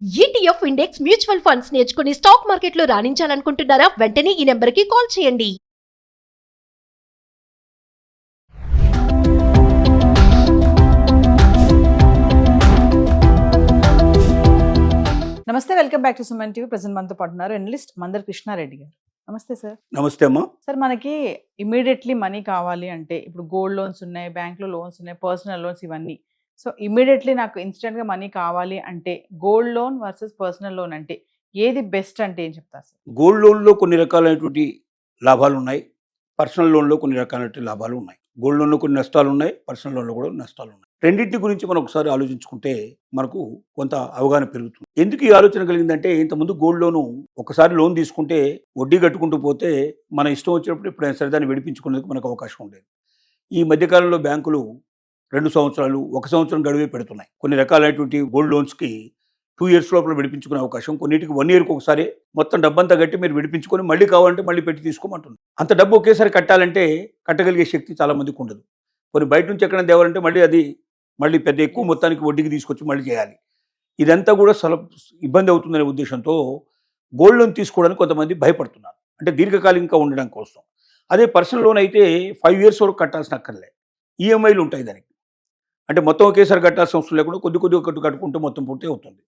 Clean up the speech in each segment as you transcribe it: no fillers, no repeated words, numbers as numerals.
ETF index mutual funds నేర్చుకుని stock మార్కెట్లో రాణించాలనుకుంటున్నారా? వెంటనే ఈ నెంబర్కి కాల్ చేయండి. నమస్తే, welcome back to Suman TV. Present మనతో పాటు ఉన్నారు అనలిస్ట్ మందర్ కృష్ణారెడ్డి గారు. నమస్తే సార్. నమస్తే అమ్మా. సార్, మనకి ఇమీడియట్లీ మనీ కావాలి అంటే ఇప్పుడు గోల్డ్ లోన్స్ ఉన్నాయి, బ్యాంక్లో లోన్స్ ఉన్నాయి, పర్సనల్ లోన్స్ ఇవన్నీ. సో ఇమీడియట్లీ నాకు ఇన్స్టెంట్గా మనీ కావాలి అంటే gold loan versus personal loan అంటే ఏది బెస్ట్ అంటే ఏం చెప్తారు సార్? గోల్డ్ లోన్లో కొన్ని రకాలైనటువంటి లాభాలు ఉన్నాయి, పర్సనల్ లోన్లో కొన్ని రకాలైనటువంటి లాభాలు ఉన్నాయి. గోల్డ్ లోన్లో కొన్ని నష్టాలు ఉన్నాయి, పర్సనల్ లోన్లో కూడా నష్టాలు ఉన్నాయి. రెండింటి గురించి మనం ఒకసారి ఆలోచించుకుంటే మనకు కొంత అవగాహన పెరుగుతుంది. ఎందుకు ఈ ఆలోచన కలిగిందంటే, ఇంతకుముందు గోల్డ్ లోను ఒకసారి లోన్ తీసుకుంటే వడ్డీ కట్టుకుంటూ పోతే మన ఇష్టం వచ్చినప్పుడు ఎప్పుడైనా సరే దాన్ని విడిపించుకునేందుకు మనకు అవకాశం ఉండేది. ఈ మధ్యకాలంలో బ్యాంకులు 2 సంవత్సరాలు, 1 సంవత్సరం గడువే పెడుతున్నాయి. కొన్ని రకాలైనటువంటి గోల్డ్ లోన్స్కి 2 years లోపల విడిపించుకునే అవకాశం, కొన్నిటికి 1 yearకి ఒకసారి మొత్తం డబ్బంతా కట్టి మీరు విడిపించుకొని మళ్ళీ కావాలంటే మళ్ళీ పెట్టి తీసుకోమంటుంది. అంత డబ్బు ఒకేసారి కట్టాలంటే కట్టగలిగే శక్తి చాలా మందికి ఉండదు. కొన్ని బయట నుంచి ఎక్కడ తేవాలంటే మళ్ళీ పెద్ద ఎక్కువ మొత్తానికి వడ్డీకి తీసుకొచ్చి మళ్ళీ చేయాలి. ఇదంతా కూడా ఇబ్బంది అవుతుందనే ఉద్దేశంతో గోల్డ్ లోన్ తీసుకోవడానికి కొంతమంది భయపడుతున్నారు, అంటే దీర్ఘకాలికంగా ఉండడం కోసం. అదే పర్సనల్ లోన్ అయితే 5 years వరకు కట్టాల్సిన అక్కర్లే, ఈఎంఐలు ఉంటాయి దానికి. అంటే మొత్తం ఒకేసారి కట్టాల్సిన అవసరం లేకుండా కొద్ది కట్టుకుంటూ మొత్తం పూర్తి అవుతుంది.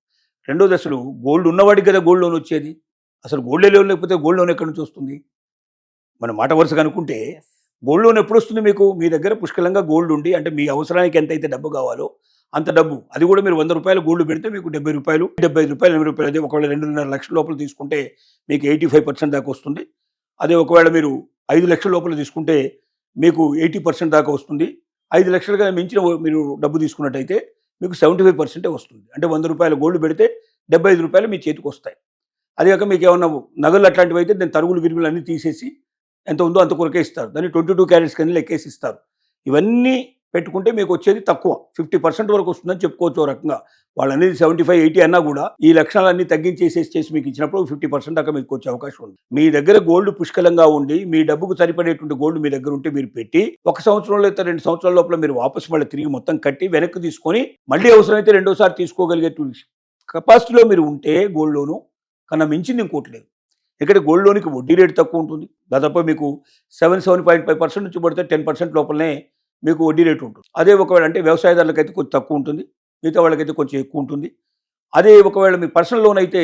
రెండో దశలో గోల్డ్ ఉన్నవాడికి కదా గోల్డ్ లోన్ వచ్చేది. అసలు గోల్డే లోన్ లేకపోతే గోల్డ్ లోన్ ఎక్కడి నుంచి వస్తుంది? మన మాట వరుసగా అనుకుంటే గోల్డ్ లోన్ ఎప్పుడు వస్తుంది? మీకు మీ దగ్గర పుష్కలంగా గోల్డ్ ఉండి, అంటే మీ అవసరానికి ఎంతైతే డబ్బు కావాలో అంత డబ్బు, అది కూడా మీరు 100 రూపాయలు గోల్డ్ పెడితే మీకు 70 రూపాయలు, 75 రూపాయలు, 80 రూపాయలు. అదే ఒకవేళ 2.5 లక్షల లోపల తీసుకుంటే మీకు 85% దాకా వస్తుంది. అదే ఒకవేళ మీరు 5 లక్షల లోపల తీసుకుంటే మీకు 80% దాకా వస్తుంది. 5 లక్షలుగా మించిన మీరు డబ్బు తీసుకున్నట్టయితే మీకు 75% వస్తుంది. అంటే 100 రూపాయలు గోల్డ్ పెడితే 75 రూపాయలు మీ చేతికి వస్తాయి. అదే కాక మీకు ఏమన్నా నగలు అట్లాంటివి అయితే దాని తరుగులు గిరుగులు అన్నీ తీసేసి ఎంత ఉందో అంత కొరకే ఇస్తారు. దాన్ని 22 క్యారెట్స్ కింద లెక్కేసి ఇస్తారు. ఇవన్నీ పెట్టుకుంటే మీకు వచ్చేది తక్కువ, 50% వరకు వస్తుందని చెప్పుకోవచ్చు. ఒక రకంగా వాళ్ళు అనేది 75, 80 అన్నా కూడా ఈ లక్షణాలన్నీ తగ్గించేసి మీకు ఇచ్చినప్పుడు 50% దాకా మీకు వచ్చే అవకాశం ఉంది. మీ దగ్గర గోల్డ్ పుష్కలంగా ఉండి మీ డబ్బుకు సరిపడేటువంటి గోల్డ్ మీ దగ్గర ఉంటే మీరు పెట్టి 1 సంవత్సరంలో లేదా 2 సంవత్సరాల లోపల మీరు వాపసు మళ్ళీ తిరిగి మొత్తం కట్టి వెనక్కి తీసుకొని మళ్ళీ అవసరమైతే రెండోసారి తీసుకోగలిగే కెపాసిటీలో మీరు ఉంటే గోల్డ్ లోను కన్నా మించింది ఇంకోటి లేదు. ఇక్కడ గోల్డ్ లోన్కి వడ్డీ రేటు తక్కువ ఉంటుంది. దాదాపు మీకు 7.5% నుంచి పడితే 10% లోపలనే మీకు వడ్డీ రేటు ఉంటుంది. అదే ఒకవేళ అంటే వ్యవసాయదారులకైతే కొంచెం తక్కువ ఉంటుంది, మిగతా వాళ్ళకైతే కొంచెం ఎక్కువ ఉంటుంది. అదే ఒకవేళ మీ పర్సనల్ లోన్ అయితే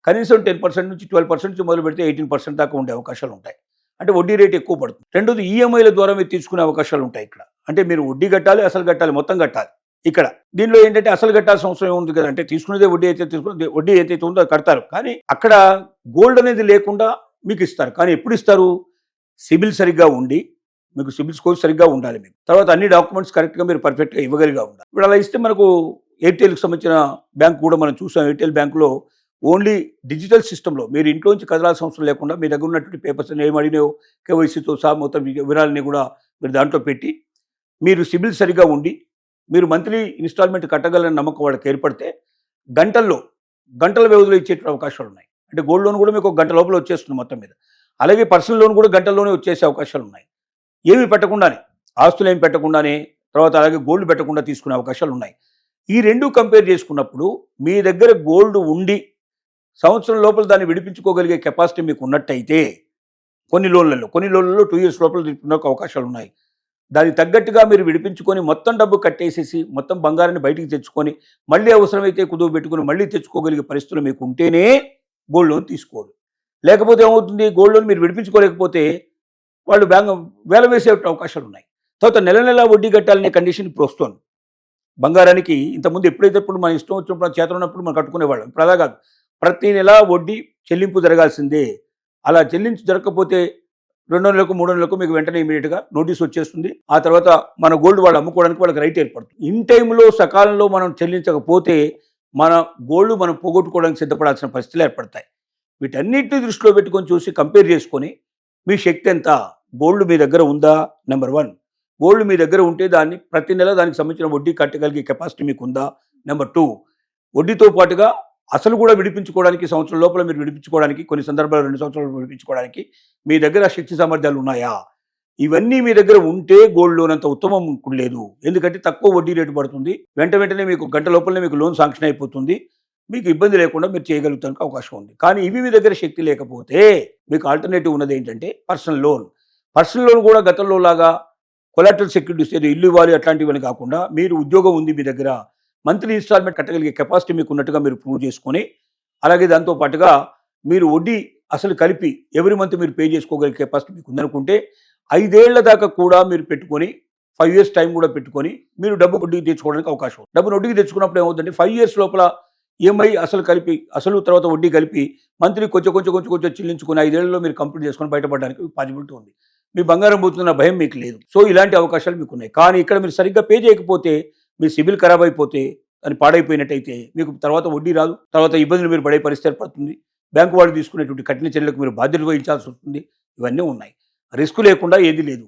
కనీసం 10% నుంచి 12% నుంచి మొదలు పెడితే 18% దాకా ఉండే అవకాశాలు ఉంటాయి. అంటే వడ్డీ రేటు ఎక్కువ పడుతుంది. రెండోది ఈఎంఐల ద్వారా మీరు తీసుకునే అవకాశాలు ఉంటాయి ఇక్కడ. అంటే మీరు వడ్డీ కట్టాలి, అసలు కట్టాలి, మొత్తం కట్టాలి. ఇక్కడ దీనిలో ఏంటంటే అసలు కట్టాల్సిన అవసరం ఏముంది కదా, అంటే తీసుకునేదే వడ్డీ ఏదైతే ఉందో అది కడతారు. కానీ అక్కడ గోల్డ్ అనేది లేకుండా మీకు ఇస్తారు. కానీ ఎప్పుడు ఇస్తారు? సిబిల్ సరిగ్గా ఉండి, మీకు సిబిల్ స్కోర్ సరిగ్గా ఉండాలి. మీకు తర్వాత అన్ని డాక్యుమెంట్స్ కరెక్ట్గా మీరు పర్ఫెక్ట్గా ఇవ్వగలిగా ఉండాలి. ఇప్పుడు అలా ఇస్తే మనకు ఎయిర్టెల్కి సంబంధించిన బ్యాంక్ కూడా మనం చూసాం. ఎయిర్టెల్ బ్యాంకులో ఓన్లీ డిజిటల్ సిస్టంలో మీరు ఇంట్లోంచి కదలాల్సిన అవసరం లేకుండా మీ దగ్గర ఉన్నటువంటి పేపర్స్ ఏమడినాయో కేవైసీతో సహా మొత్తం వివరాలని కూడా మీరు దాంట్లో పెట్టి, మీరు సిబిల్ సరిగ్గా ఉండి మీరు మంత్లీ ఇన్స్టాల్మెంట్ కట్టగలని నమ్మకం వాళ్ళకి ఏర్పడితే గంటల వ్యవధిలో ఇచ్చేటువంటి అవకాశాలు ఉన్నాయి. అంటే గోల్డ్ లోన్ కూడా మీకు 1 గంట లోపల వచ్చేస్తుంది మొత్తం మీద. అలాగే పర్సనల్ లోన్ కూడా గంటల్లోనే వచ్చేసే అవకాశాలు ఉన్నాయి. ఏమి పెట్టకుండానే, ఆస్తులు ఏమి పెట్టకుండానే, తర్వాత అలాగే గోల్డ్ పెట్టకుండా తీసుకునే అవకాశాలు ఉన్నాయి. ఈ రెండు కంపేర్ చేసుకున్నప్పుడు మీ దగ్గర గోల్డ్ ఉండి సంవత్సరం లోపల దాన్ని విడిపించుకోగలిగే కెపాసిటీ మీకు ఉన్నట్టయితే కొన్ని లోన్లలో 2 years లోపల తీసుకునే అవకాశాలు ఉన్నాయి. దానికి తగ్గట్టుగా మీరు విడిపించుకొని మొత్తం డబ్బు కట్టేసేసి మొత్తం బంగారాన్ని బయటికి తెచ్చుకొని మళ్ళీ అవసరమైతే కుదువ పెట్టుకుని మళ్ళీ తెచ్చుకోగలిగే పరిస్థితులు మీకు ఉంటేనే గోల్డ్ లోన్ తీసుకోరు. లేకపోతే ఏమవుతుంది? గోల్డ్ లోన్ మీరు విడిపించుకోలేకపోతే వాళ్ళు వేల వేసే అవకాశాలు ఉన్నాయి. తర్వాత నెల వడ్డీ కట్టాలనే కండిషన్ ఇప్పుడు వస్తుంది. బంగారానికి ఇంతకుముందు ఇప్పుడు మన ఇష్టం వచ్చినప్పుడు చేత ఉన్నప్పుడు మనం కట్టుకునేవాళ్ళం. ఇప్పుడు అలా కాదు, ప్రతి నెల వడ్డీ చెల్లింపు జరగాల్సిందే. అలా జరగకపోతే 2 నెలలకు 3 నెలలకు మీకు వెంటనే ఇమీడియట్గా నోటీస్ వచ్చేస్తుంది. ఆ తర్వాత మన గోల్డ్ వాళ్ళు అమ్ముకోవడానికి వాళ్ళకి రైట్ ఏర్పడుతుంది. ఇన్ టైంలో సకాలంలో మనం చెల్లించకపోతే మన గోల్డ్ మనం పోగొట్టుకోవడానికి సిద్ధపడాల్సిన పరిస్థితులు ఏర్పడతాయి. వీటన్నిటిని దృష్టిలో పెట్టుకొని చూసి కంపేర్ చేసుకొని మీ శక్తి ఎంత, గోల్డ్ మీ దగ్గర ఉందా? నెంబర్ 1. గోల్డ్ మీ దగ్గర ఉంటే దాన్ని ప్రతి నెల దానికి సంబంధించిన వడ్డీ కట్టగలిగే కెపాసిటీ మీకు ఉందా? నెంబర్ 2. వడ్డీతో పాటుగా అసలు కూడా విడిపించుకోవడానికి సంవత్సరం లోపల మీరు విడిపించుకోవడానికి, కొన్ని సందర్భాలు 2 సంవత్సరాలు విడిపించుకోవడానికి మీ దగ్గర శక్తి సామర్థ్యాలు ఉన్నాయా? ఇవన్నీ మీ దగ్గర ఉంటే గోల్డ్ లోన్ అంత ఉత్తమం లేదు. ఎందుకంటే తక్కువ వడ్డీ రేటు పడుతుంది. వెంటనే మీకు 1 గంట లోపలనే మీకు లోన్ శాంక్షన్ అయిపోతుంది. మీకు ఇబ్బంది లేకుండా మీరు చేయగలుగుతానికి అవకాశం ఉంది. కానీ ఇవి మీ దగ్గర శక్తి లేకపోతే మీకు ఆల్టర్నేటివ్ ఉన్నది ఏంటంటే పర్సనల్ లోన్. పర్సనల్ లోన్ కూడా గతంలో లాగా కొలాటరల్ సెక్యూరిటీస్ ఏదో ఇల్లు ఇవ్వాలి అట్లాంటివని కాకుండా మీరు ఉద్యోగం ఉంది మీ దగ్గర, మంత్లీ ఇన్స్టాల్మెంట్ కట్టగలిగే కెపాసిటీ మీకు ఉన్నట్టుగా మీరు ప్రూవ్ చేసుకొని, అలాగే దాంతో పాటుగా మీరు వడ్డీ అసలు కలిపి ఎవ్రీ మంత్ మీరు పే చేసుకోగలిగే కెపాసిటీ మీకు ఉందనుకుంటే 5 ఏళ్ల దాకా కూడా మీరు పెట్టుకొని 5 years టైం కూడా పెట్టుకొని మీరు డబ్బు వడ్డీకి తెచ్చుకోవడానికి అవకాశం ఉంది. డబ్బును వడ్డీకి తెచ్చుకున్నప్పుడు ఏమవుతుందంటే 5 years లోపల ఈఎంఐ అసలు కలిపి అసలు తర్వాత వడ్డీ కలిపి మంత్లీ కొంచెం చెల్లించుకుని 5 ఏళ్లలో మీరు కంప్లీట్ చేసుకొని బయటపడడానికి పాసిబిలిటీ ఉంది. మీ బంగారం పోతున్న భయం మీకు లేదు. సో ఇలాంటి అవకాశాలు మీకు ఉన్నాయి. కానీ ఇక్కడ మీరు సరిగ్గా పే చేయకపోతే మీ సిబిల్ ఖరాబ్ అయిపోతే అని పాడైపోయినట్టయితే మీకు తర్వాత వడ్డీ రాదు, తర్వాత ఇబ్బందులు మీరు పడే పరిస్థితి ఏర్పడుతుంది. బ్యాంకు వాళ్ళు తీసుకునేటువంటి కఠిన చర్యలకు మీరు బాధ్యత వహించాల్సి వస్తుంది. ఇవన్నీ ఉన్నాయి. రిస్క్ లేకుండా ఏది లేదు.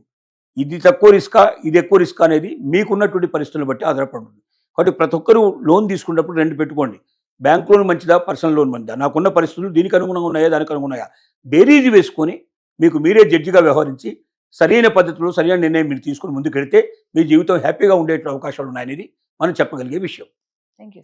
ఇది తక్కువ రిస్కా ఇది ఎక్కువ రిస్క్ అనేది మీకున్నటువంటి పరిస్థితులను బట్టి ఆధారపడి ఉంటుంది. కాబట్టి ప్రతి ఒక్కరూ లోన్ తీసుకున్నప్పుడు 2 పెట్టుకోండి. బ్యాంక్ లోన్ మంచిదా, పర్సనల్ లోన్ మంచిదా, నాకున్న పరిస్థితులు దీనికి అనుగుణంగా ఉన్నాయా, దానికి అనుగుణంగా బేరీజు వేసుకొని మీకు మీరే జడ్జిగా వ్యవహరించి సరైన పద్ధతిలో సరైన నిర్ణయం మీరు తీసుకుని ముందుకెడితే మీ జీవితం హ్యాపీగా ఉండే అవకాశాలు ఉన్నాయనేది మనం చెప్పగలిగే విషయం. Thank you.